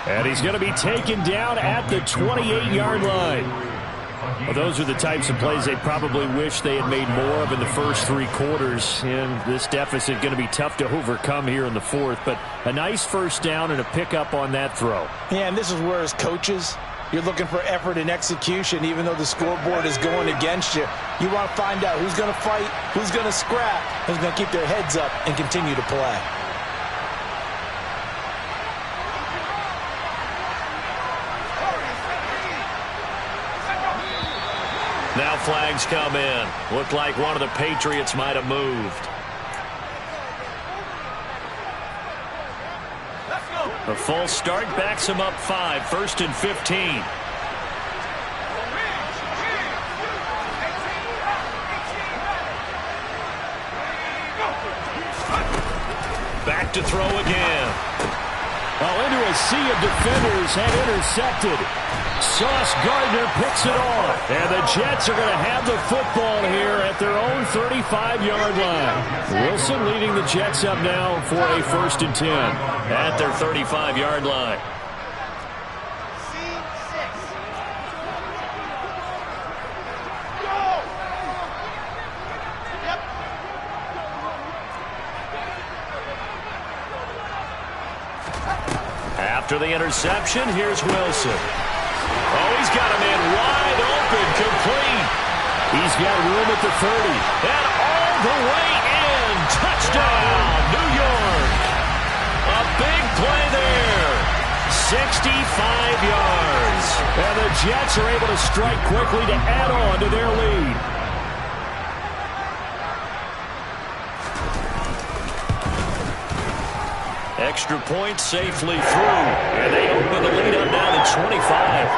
[SPEAKER 4] And he's going to be taken down at the 28-yard line. Well, those are the types of plays they probably wish they had made more of in the first 3 quarters. And this deficit going to be tough to overcome here in the 4th. But a nice first down and a pickup on that throw.
[SPEAKER 3] Yeah, and this is where, as coaches, you're looking for effort and execution. Even though the scoreboard is going against you, you want to find out who's going to fight, who's going to scrap, who's going to keep their heads up and continue to play.
[SPEAKER 1] Now flags come in. Looked like one of the Patriots might have moved. A false start backs him up 5. 1st and 15. Back to throw again.
[SPEAKER 4] Oh, into a sea of defenders and intercepted. Sauce Gardner picks it off. And the Jets are going to have the football here at their own 35-yard line. Wilson leading the Jets up now for a 1st and 10.
[SPEAKER 1] At their 35-yard line. After the interception, here's Wilson. Oh, he's got a man wide open, complete.
[SPEAKER 4] He's got room at the 30.
[SPEAKER 1] And all the way in. Touchdown, New York. A big play there. 65 yards.
[SPEAKER 4] And the Jets are able to strike quickly to add on to their lead.
[SPEAKER 1] Extra point safely through. And they open the lead up now to 25.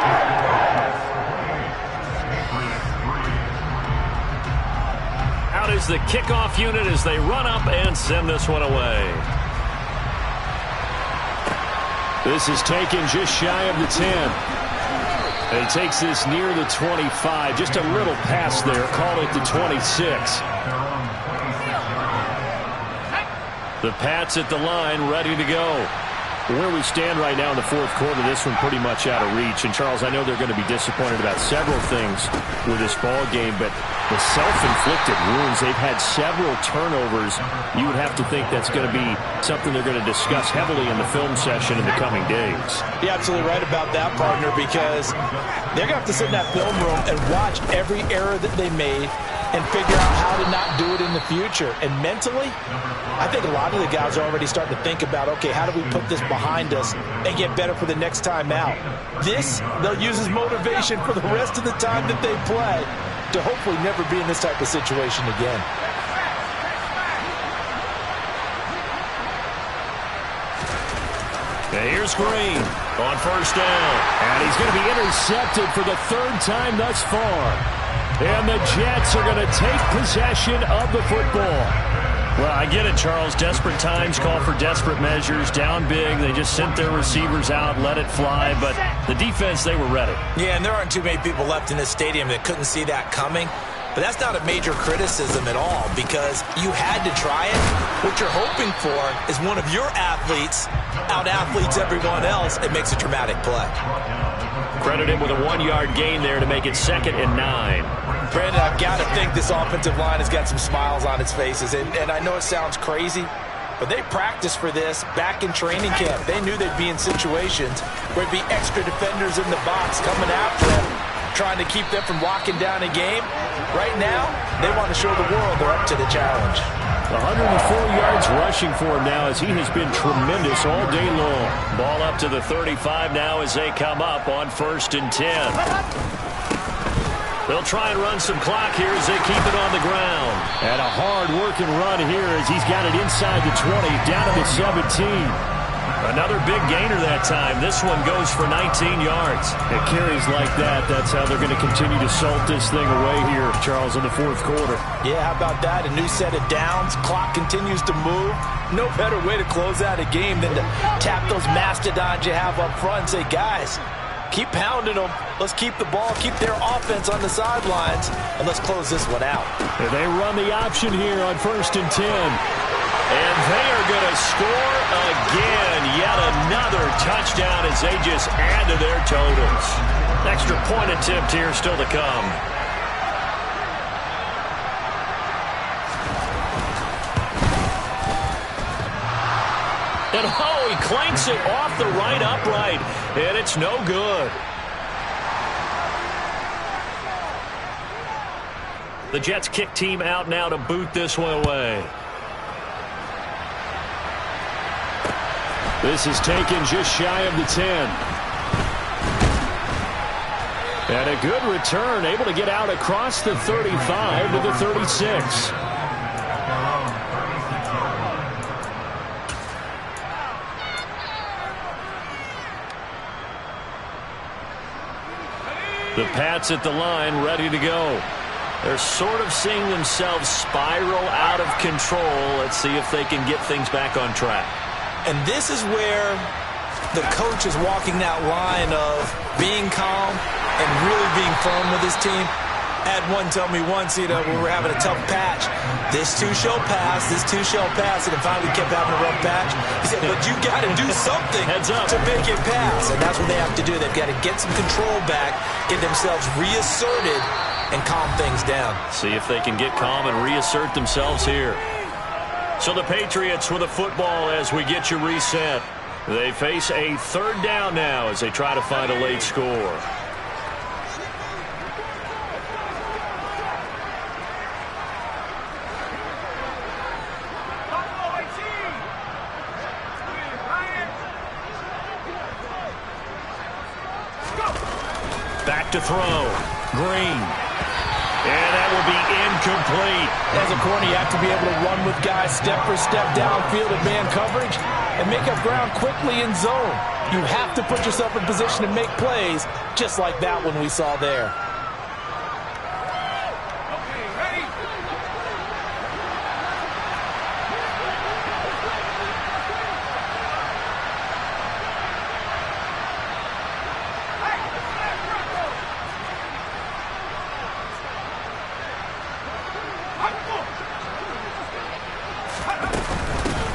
[SPEAKER 1] Out is the kickoff unit as they run up and send this one away.
[SPEAKER 4] This is taken just shy of the 10. And he takes this near the 25. Just a little pass there. Call it the 26.
[SPEAKER 1] The Pats at the line, ready to go.
[SPEAKER 4] Where we stand right now in the fourth quarter, this one pretty much out of reach. And, Charles, I know they're going to be disappointed about several things with this ball game, but the self-inflicted wounds, they've had several turnovers. You would have to think that's going to be something they're going to discuss heavily in the film session in the coming days.
[SPEAKER 3] You're absolutely right about that, partner, because they're going to have to sit in that film room and watch every error that they made and figure out how to not do it in the future. And mentally, I think a lot of the guys are already starting to think about, okay, how do we put this behind us and get better for the next time out? This, they'll use as motivation for the rest of the time that they play to hopefully never be in this type of situation again.
[SPEAKER 1] And here's Green on first down.
[SPEAKER 4] And he's going to be intercepted for the third time thus far. And the Jets are going to take possession of the football.
[SPEAKER 1] Well, I get it, Charles. Desperate times call for desperate measures. Down big, they just sent their receivers out, let it fly. But the defense, they were ready.
[SPEAKER 2] Yeah, and there aren't too many people left in this stadium that couldn't see that coming. But that's not a major criticism at all, because you had to try it. What you're hoping for is one of your athletes out-athletes everyone else and makes a dramatic play.
[SPEAKER 1] Credit him with a 1-yard gain there to make it 2nd and 9.
[SPEAKER 3] Brandon, I've got to think this offensive line has got some smiles on its faces. And I know it sounds crazy, but they practiced for this back in training camp. They knew they'd be in situations where there'd be extra defenders in the box coming after them, trying to keep them from locking down a game. Right now, they want to show the world they're up to the challenge.
[SPEAKER 4] 104 yards rushing for him now, as he has been tremendous all day long.
[SPEAKER 1] Ball up to the 35 now as they come up on 1st and 10. They'll try and run some clock here as they keep it on the ground.
[SPEAKER 4] And a hard-working run here as he's got it inside the 20, down to the 17.
[SPEAKER 1] Another big gainer that time. This one goes for 19 yards.
[SPEAKER 4] It carries like that. That's how they're going to continue to salt this thing away here, Charles, in the fourth quarter.
[SPEAKER 3] Yeah, how about that? A new set of downs. Clock continues to move. No better way to close out a game than to tap those mastodons you have up front and say, guys, keep pounding them. Let's keep the ball, keep their offense on the sidelines, and let's close this one out.
[SPEAKER 4] And they run the option here on 1st and 10.
[SPEAKER 1] And they are going to score again. Yet another touchdown as they just add to their totals. Extra point attempt here still to come. And oh, he clanks it off the right upright. And it's no good. The Jets kick team out now to boot this one away.
[SPEAKER 4] This is taken just shy of the 10. And a good return, able to get out across the 35 to the 36.
[SPEAKER 1] The Pats at the line, ready to go. They're sort of seeing themselves spiral out of control. Let's see if they can get things back on track.
[SPEAKER 2] And this is where the coach is walking that line of being calm and really being firm with his team. I had one tell me once, when we were having a tough patch, this too shall pass, this too shall pass, and finally we kept having a rough patch. He said, but you got to do something to make it pass. And that's what they have to do. They've got to get some control back, get themselves reasserted, and calm things down.
[SPEAKER 1] See if they can get calm and reassert themselves here. So the Patriots with a football as we get you reset. They face a 3rd down now as they try to find a late score. Back to throw. Green. And that will be incomplete.
[SPEAKER 3] As a corner, you have to be able to run with guys step for step downfield in man coverage and make up ground quickly in zone. You have to put yourself in position to make plays just like that one we saw there.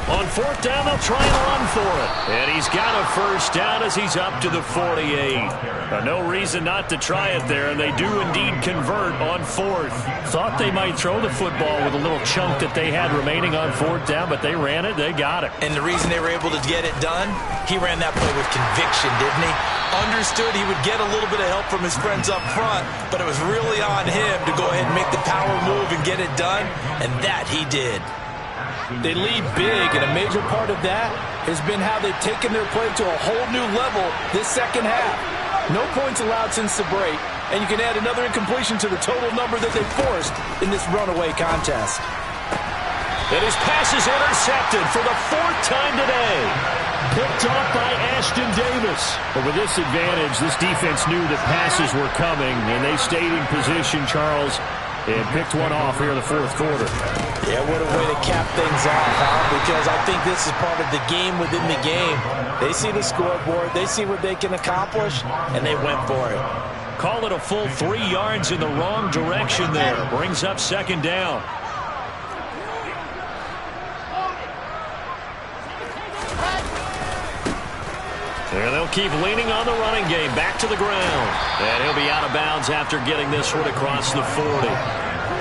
[SPEAKER 1] On fourth down, they'll try and run for it. And he's got a first down as he's up to the 48. No reason not to try it there, and they do indeed convert on fourth.
[SPEAKER 4] Thought they might throw the football with a little chunk that they had remaining on fourth down, but they ran it, they got it.
[SPEAKER 2] And the reason they were able to get it done, he ran that play with conviction, didn't he? Understood he would get a little bit of help from his friends up front, but it was really on him to go ahead and make the power move and get it done, and that he did.
[SPEAKER 3] They lead big, and a major part of that has been how they've taken their play to a whole new level this second half. No points allowed since the break, and you can add another incompletion to the total number that they forced in this runaway contest.
[SPEAKER 1] And his pass is intercepted for the fourth time today.
[SPEAKER 4] Picked off by Ashton Davis. But with this advantage, this defense knew that passes were coming, and they stayed in position, Charles, and picked one off here in the fourth quarter.
[SPEAKER 3] Yeah, what a way to cap things off, huh? Because I think this is part of the game within the game. They see the scoreboard, they see what they can accomplish, and they went for it.
[SPEAKER 1] Call it a full 3 yards in the wrong direction there. Brings up second down. And they'll keep leaning on the running game. Back to the ground. And he'll be out of bounds after getting this one across the 40.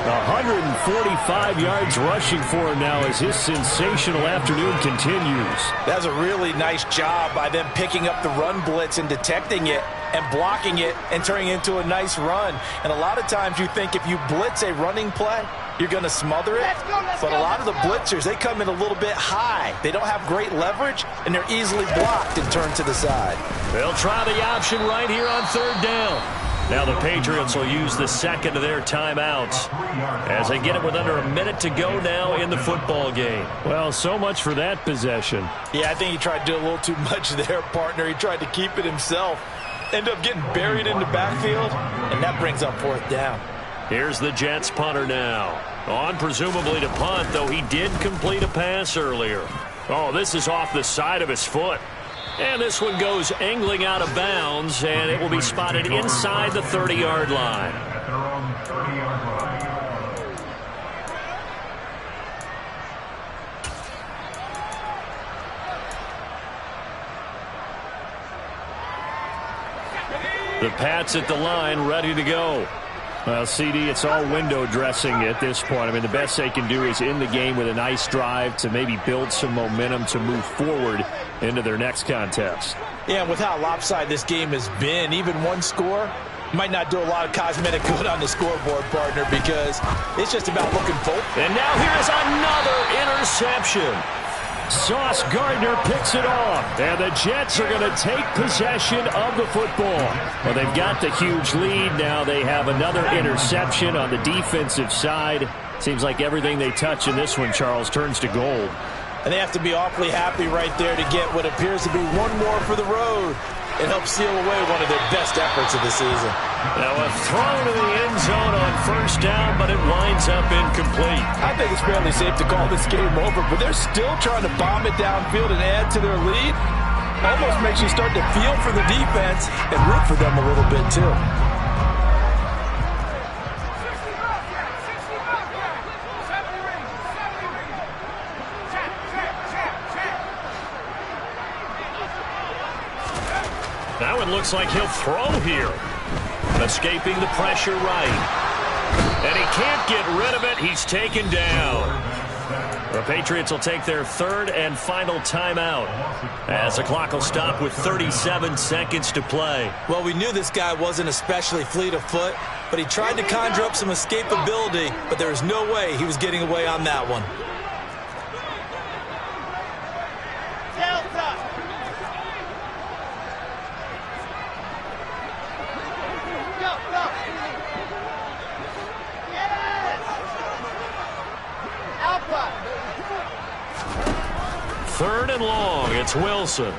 [SPEAKER 4] 145 yards rushing for him now as his sensational afternoon continues.
[SPEAKER 3] That's a really nice job by them picking up the run blitz and detecting it and blocking it and turning it into a nice run. And a lot of times you think if you blitz a running play, you're going to smother it. But a lot of the blitzers, they come in a little bit high. They don't have great leverage, and they're easily blocked and turned to the side.
[SPEAKER 1] They'll try the option right here on third down. Now the Patriots will use the second of their timeouts as they get it with under a minute to go now in the football game.
[SPEAKER 4] Well, so much for that possession.
[SPEAKER 3] Yeah, I think he tried to do a little too much there, partner. He tried to keep it himself. Ended up getting buried in the backfield, and that brings up fourth down.
[SPEAKER 1] Here's the Jets punter now. On presumably to punt, though he did complete a pass earlier. Oh, this is off the side of his foot. And this one goes angling out of bounds, and it will be spotted inside the 30-yard line.
[SPEAKER 5] At their own 30-yard line.
[SPEAKER 4] The Pats at the line, ready to go. Well, CD, it's all window dressing at this point. I mean, the best they can do is end the game with a nice drive to maybe build some momentum to move forward into their next contest.
[SPEAKER 3] Yeah, and with how lopsided this game has been, even one score might not do a lot of cosmetic good on the scoreboard, partner, because it's just about looking forward.
[SPEAKER 1] And now here's another interception.
[SPEAKER 4] Sauce Gardner picks it off, and the Jets are going to take possession of the football. Well, they've got the huge lead. Now they have another interception on the defensive side. Seems like everything they touch in this one, Charles, turns to gold.
[SPEAKER 3] And they have to be awfully happy right there to get what appears to be one more for the road. It helps seal away one of their best efforts of the season.
[SPEAKER 1] Now a throw to the end zone on first down, but it winds up incomplete.
[SPEAKER 3] I think it's fairly safe to call this game over, but they're still trying to bomb it downfield and add to their lead. Almost makes you start to feel for the defense and root for them a little bit too.
[SPEAKER 1] Now it looks like he'll throw here. Escaping the pressure right. And he can't get rid of it. He's taken down. The Patriots will take their third and final timeout as the clock will stop with 37 seconds to play.
[SPEAKER 2] Well, we knew this guy wasn't especially fleet of foot, but he tried to conjure up some escapability, but there was no way he was getting away on that one.
[SPEAKER 1] Third and long, it's Wilson. And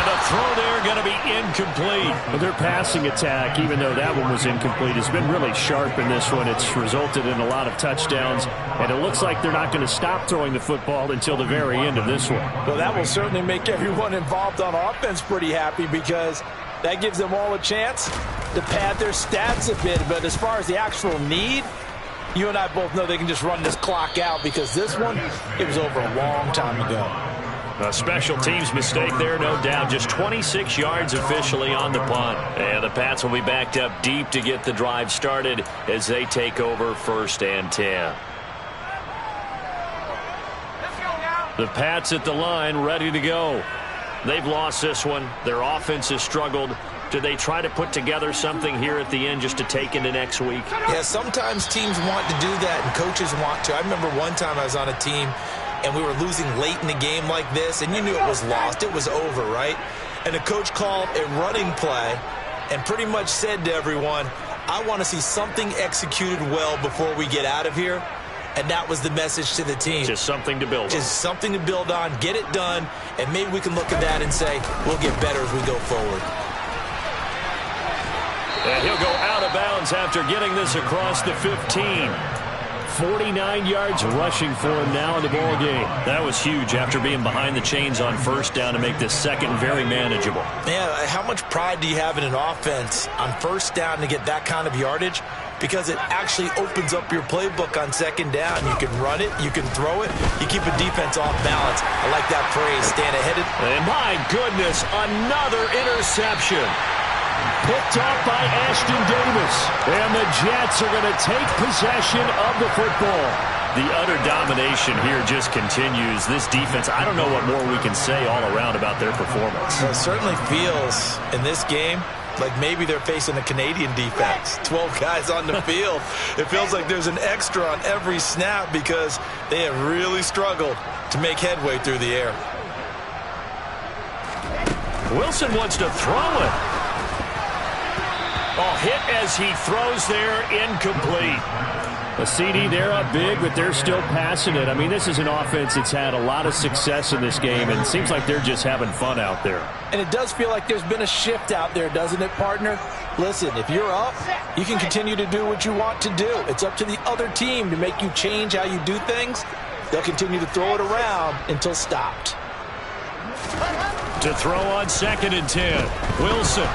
[SPEAKER 1] a throw there going to be incomplete.
[SPEAKER 4] Well, their passing attack, even though that one was incomplete, has been really sharp in this one. It's resulted in a lot of touchdowns, and it looks like they're not going to stop throwing the football until the very end of this one.
[SPEAKER 3] Well, that will certainly make everyone involved on offense pretty happy because that gives them all a chance to pad their stats a bit. But as far as the actual need, You and I both know they can just run this clock out because this one, it was over a long time ago.
[SPEAKER 4] A special teams mistake there, no doubt. Just 26 yards officially on the punt. And the Pats will be backed up deep to get the drive started as they take over 1st and 10. The Pats at the line, ready to go. They've lost this one. Their offense has struggled. Do they try to put together something here at the end just to take into next week?
[SPEAKER 2] Yeah, sometimes teams want to do that and coaches want to. I remember one time I was on a team and we were losing late in the game like this, and you knew it was lost. It was over, right? And the coach called a running play and pretty much said to everyone, I want to see something executed well before we get out of here. And that was the message to the team.
[SPEAKER 4] Just something to build on.
[SPEAKER 2] Just something to build on, get it done, and maybe we can look at that and say, we'll get better as we go forward.
[SPEAKER 4] And he'll go out of bounds after getting this across the 15. 49 yards rushing for him now in the ball game. That was huge after being behind the chains on 1st down to make this second very manageable.
[SPEAKER 2] Yeah, how much pride do you have in an offense on 1st down to get that kind of yardage? Because it actually opens up your playbook on 2nd down. You can run it, you can throw it, you keep a defense off balance. I like that phrase, stand ahead.
[SPEAKER 4] And my goodness, another interception. Picked off by Ashton Davis. And the Jets are going to take possession of the football. The utter domination here just continues. This defense, I don't know what more we can say all around about their performance.
[SPEAKER 2] Well, it certainly feels in this game like maybe they're facing a Canadian defense. 12 guys on the field. It feels like there's an extra on every snap because they have really struggled to make headway through the air.
[SPEAKER 4] Wilson wants to throw it. Oh, hit as he throws there, incomplete. A CD, they're up big, but they're still passing it. I mean, this is an offense that's had a lot of success in this game, and it seems like they're just having fun out there.
[SPEAKER 3] And it does feel like there's been a shift out there, doesn't it, partner? Listen, if you're up, you can continue to do what you want to do. It's up to the other team to make you change how you do things. They'll continue to throw it around until stopped.
[SPEAKER 4] To throw on 2nd and 10, Wilson.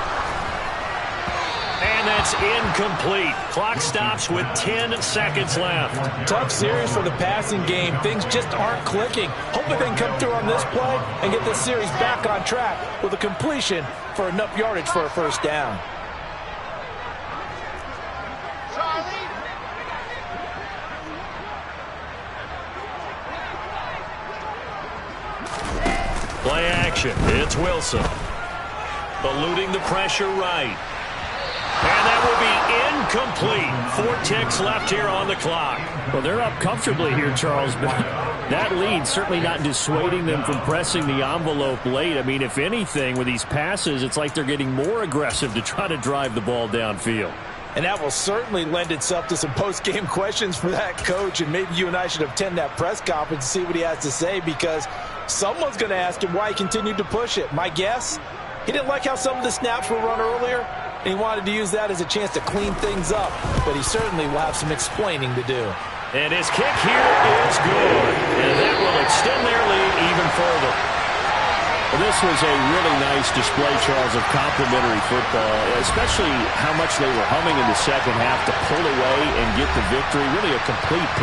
[SPEAKER 4] And that's incomplete. Clock stops with 10 seconds left.
[SPEAKER 3] Tough series for the passing game. Things just aren't clicking. Hoping they can come through on this play and get this series back on track with a completion for enough yardage for a 1st down.
[SPEAKER 4] Play action. It's Wilson. Eluding the pressure right. And that will be incomplete. 4 ticks left here on the clock. Well, they're up comfortably here, Charles, but that lead certainly not dissuading them from pressing the envelope late. I mean, if anything, with these passes, it's like they're getting more aggressive to try to drive the ball downfield.
[SPEAKER 3] And that will certainly lend itself to some post-game questions for that coach, and maybe you and I should attend that press conference to see what he has to say, because someone's going to ask him why he continued to push it. My guess, he didn't like how some of the snaps were run earlier, and he wanted to use that as a chance to clean things up, but he certainly will have some explaining to do.
[SPEAKER 4] And his kick here is good, and that will extend their lead even further. Well, this was a really nice display, Charles, of complimentary football, especially how much they were humming in the second half to pull away and get the victory. Really a complete